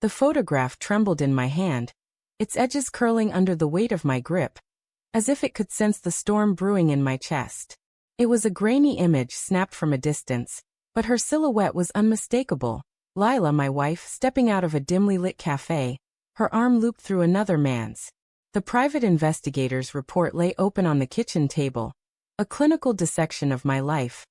The photograph trembled in my hand, its edges curling under the weight of my grip, as if it could sense the storm brewing in my chest. It was a grainy image snapped from a distance, but her silhouette was unmistakable. Lila, my wife, stepping out of a dimly lit cafe, her arm looped through another man's. The private investigator's report lay open on the kitchen table, a clinical dissection of my life.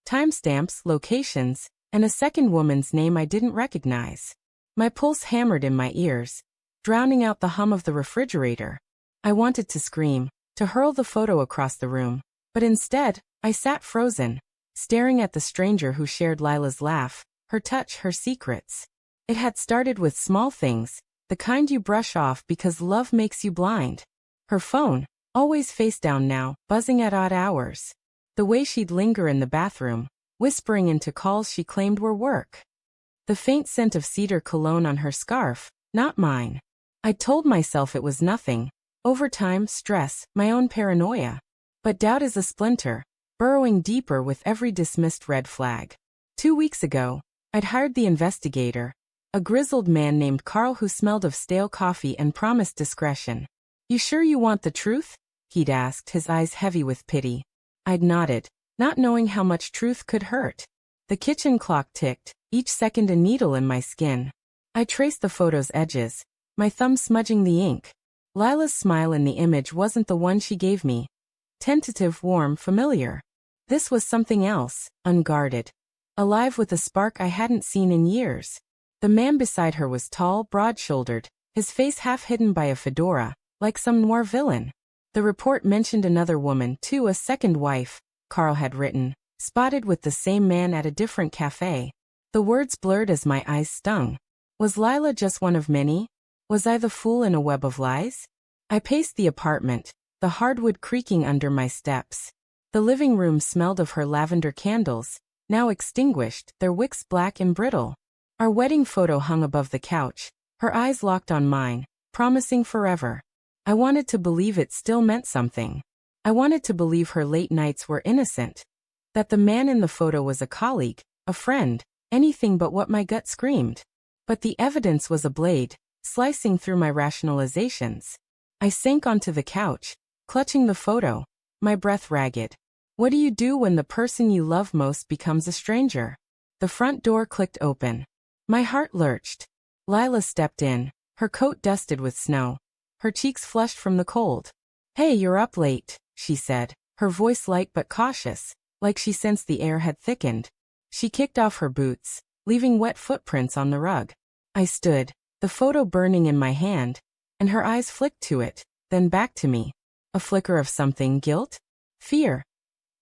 Timestamps, locations, and a second woman's name I didn't recognize. My pulse hammered in my ears, drowning out the hum of the refrigerator. I wanted to scream, to hurl the photo across the room, but instead, I sat frozen, staring at the stranger who shared Lila's laugh, her touch, her secrets. It had started with small things, the kind you brush off because love makes you blind. Her phone, always face down now, buzzing at odd hours. The way she'd linger in the bathroom, whispering into calls she claimed were work. The faint scent of cedar cologne on her scarf, not mine. I told myself it was nothing. Overtime, stress, my own paranoia. But doubt is a splinter, burrowing deeper with every dismissed red flag. 2 weeks ago, I'd hired the investigator, a grizzled man named Carl who smelled of stale coffee and promised discretion. "You sure you want the truth?" he'd asked, his eyes heavy with pity. I'd nodded, not knowing how much truth could hurt. The kitchen clock ticked, each second a needle in my skin. I traced the photo's edges, my thumb smudging the ink. Lila's smile in the image wasn't the one she gave me. Tentative, warm, familiar. This was something else, unguarded. Alive with a spark I hadn't seen in years. The man beside her was tall, broad-shouldered, his face half hidden by a fedora, like some noir villain. The report mentioned another woman, too, a second wife, Carl had written, spotted with the same man at a different cafe. The words blurred as my eyes stung. Was Lila just one of many? Was I the fool in a web of lies? I paced the apartment, the hardwood creaking under my steps. The living room smelled of her lavender candles, now extinguished, their wicks black and brittle. Our wedding photo hung above the couch, her eyes locked on mine, promising forever. I wanted to believe it still meant something. I wanted to believe her late nights were innocent. That the man in the photo was a colleague, a friend, anything but what my gut screamed. But the evidence was a blade, slicing through my rationalizations. I sank onto the couch, clutching the photo, my breath ragged. What do you do when the person you love most becomes a stranger? The front door clicked open. My heart lurched. Lila stepped in, her coat dusted with snow, her cheeks flushed from the cold. "Hey, you're up late," she said, her voice light but cautious, like she sensed the air had thickened. She kicked off her boots, leaving wet footprints on the rug. I stood, the photo burning in my hand, and her eyes flicked to it, then back to me. A flicker of something, guilt? Fear?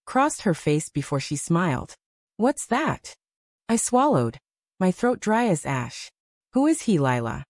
Crossed her face before she smiled. "What's that?" I swallowed, my throat dry as ash. "Who is he, Lila?"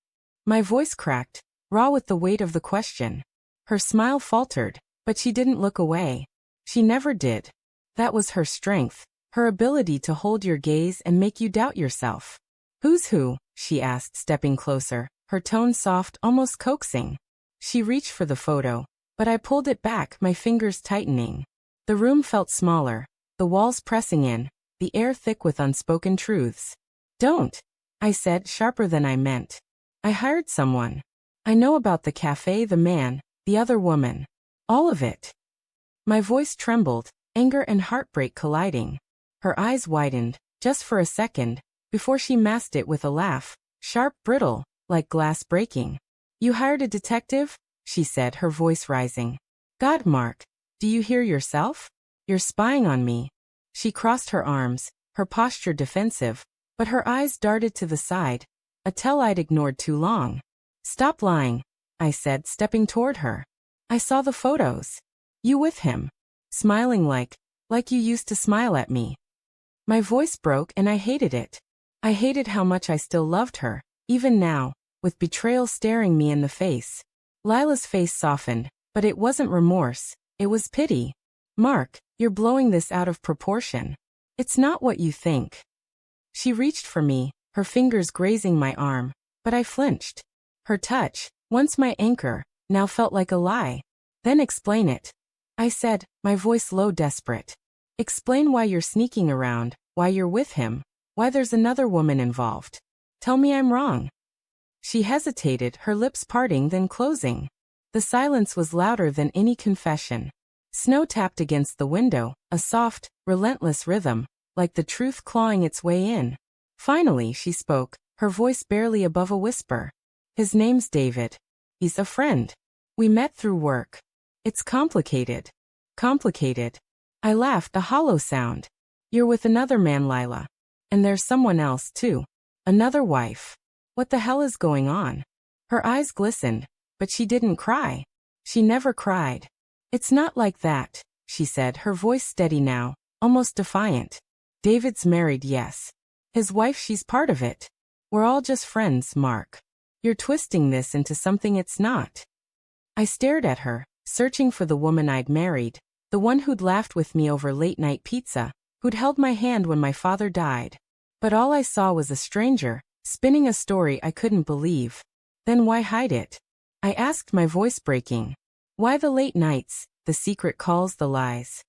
My voice cracked, raw with the weight of the question. Her smile faltered, but she didn't look away. She never did. That was her strength, her ability to hold your gaze and make you doubt yourself. "Who's who?" she asked, stepping closer, her tone soft, almost coaxing. She reached for the photo, but I pulled it back, my fingers tightening. The room felt smaller, the walls pressing in, the air thick with unspoken truths. "Don't," I said, sharper than I meant. "I hired someone. I know about the cafe, the man, the other woman. All of it." My voice trembled, anger and heartbreak colliding. Her eyes widened, just for a second, before she masked it with a laugh, sharp, brittle, like glass breaking. "You hired a detective?" she said, her voice rising. "God, Mark, do you hear yourself? You're spying on me." She crossed her arms, her posture defensive, but her eyes darted to the side, a tell I'd ignored too long. "Stop lying," I said, stepping toward her. "I saw the photos. You with him. Smiling like you used to smile at me." My voice broke and I hated it. I hated how much I still loved her, even now, with betrayal staring me in the face. Lila's face softened, but it wasn't remorse, it was pity. "Mark, you're blowing this out of proportion. It's not what you think." She reached for me, her fingers grazing my arm, but I flinched. Her touch, once my anchor, now felt like a lie. "Then explain it," I said, my voice low, desperate. "Explain why you're sneaking around, why you're with him, why there's another woman involved. Tell me I'm wrong." She hesitated, her lips parting then closing. The silence was louder than any confession. Snow tapped against the window, a soft, relentless rhythm, like the truth clawing its way in. Finally, she spoke, her voice barely above a whisper. His name's David. He's a friend. We met through work. It's complicated. Complicated. I laughed, a hollow sound. You're with another man, Lila. And there's someone else, too. Another wife. What the hell is going on? Her eyes glistened, but she didn't cry. She never cried. It's not like that, she said, her voice steady now, almost defiant. David's married, yes. His wife, she's part of it. We're all just friends, Mark. You're twisting this into something it's not. I stared at her, searching for the woman I'd married, the one who'd laughed with me over late-night pizza, who'd held my hand when my father died. But all I saw was a stranger, spinning a story I couldn't believe. Then why hide it? I asked, my voice breaking. Why the late nights, the secret calls, the lies?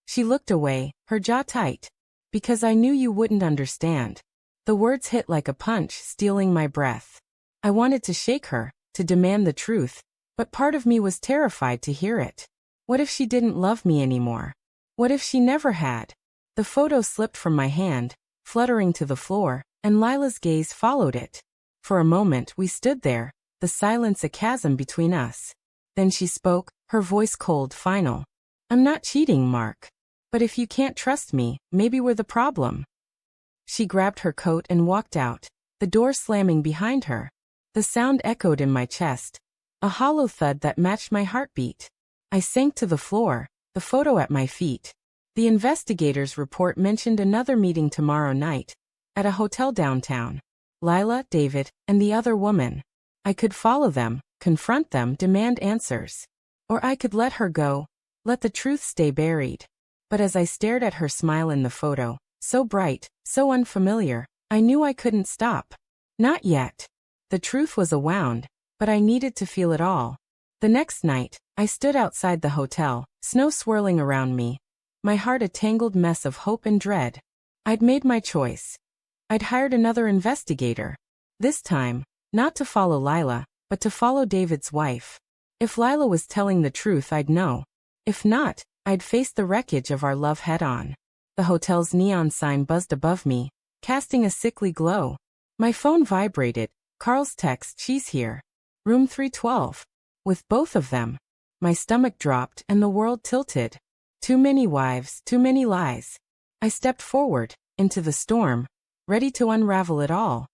She looked away, her jaw tight. Because I knew you wouldn't understand. The words hit like a punch, stealing my breath. I wanted to shake her, to demand the truth, but part of me was terrified to hear it. What if she didn't love me anymore? What if she never had? The photo slipped from my hand, fluttering to the floor, and Lila's gaze followed it. For a moment we stood there, the silence a chasm between us. Then she spoke, her voice cold, final. I'm not cheating, Mark. But if you can't trust me, maybe we're the problem. She grabbed her coat and walked out, the door slamming behind her. The sound echoed in my chest, a hollow thud that matched my heartbeat. I sank to the floor, the photo at my feet. The investigator's report mentioned another meeting tomorrow night, at a hotel downtown. Lila, David, and the other woman. I could follow them, confront them, demand answers. Or I could let her go, let the truth stay buried. But as I stared at her smile in the photo, so bright, so unfamiliar, I knew I couldn't stop. Not yet. The truth was a wound, but I needed to feel it all. The next night, I stood outside the hotel, snow swirling around me, my heart a tangled mess of hope and dread. I'd made my choice. I'd hired another investigator. This time, not to follow Lila, but to follow David's wife. If Lila was telling the truth, I'd know. If not, I'd face the wreckage of our love head-on. The hotel's neon sign buzzed above me, casting a sickly glow. My phone vibrated. Carl's text, she's here. Room 312. With both of them. My stomach dropped and the world tilted. Too many wives, too many lies. I stepped forward, into the storm, ready to unravel it all.